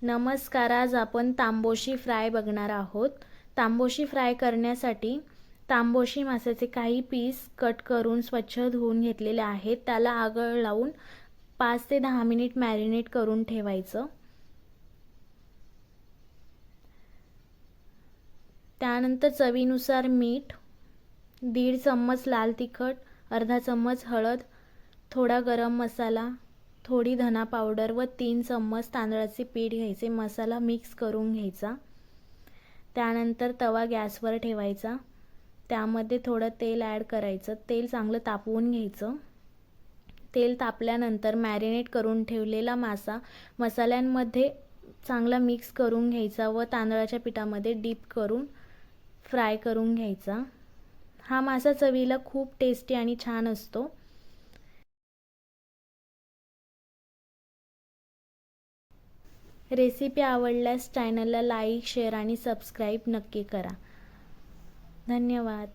नमस्कार, आज आपण तांबोशी फ्राय बघणार आहोत। तांबोशी फ्राय करण्यासाठी तांबोशी माशाचे काही पीस कट करून स्वच्छ धुवून घेतलेले आहेत। त्याला आगळ लावून 5 ते 10 मिनिट मॅरिनेट करून ठेवायचं। त्यानंतर चवीनुसार मीठ, 1.5 चम्मच लाल तिखट, अर्धा चम्मच हळद, थोडा गरम मसाला, थोडी धना पावडर व 3 चम्मच तांदळाचे पीठ घ्यायचे। मसाला मिक्स करून घ्यायचा। त्यानंतर तवा गॅसवर ठेवायचा। त्यामध्ये थोडं तेल ॲड करायचं। तेल चांगलं तापवून घ्यायचं। तेल तापल्यानंतर मॅरिनेट करून ठेवलेला मासा मसाल्यांमध्ये चांगला मिक्स करून घ्यायचा व तांदळाच्या पिठामध्ये डीप करून फ्राय करून घ्यायचा। हा मासा चवीला खूप टेस्टी आणि छान असतो। रेसिपी आवडल्यास चॅनलला लाईक, शेअर आणि सबस्क्राईब नक्की करा। धन्यवाद।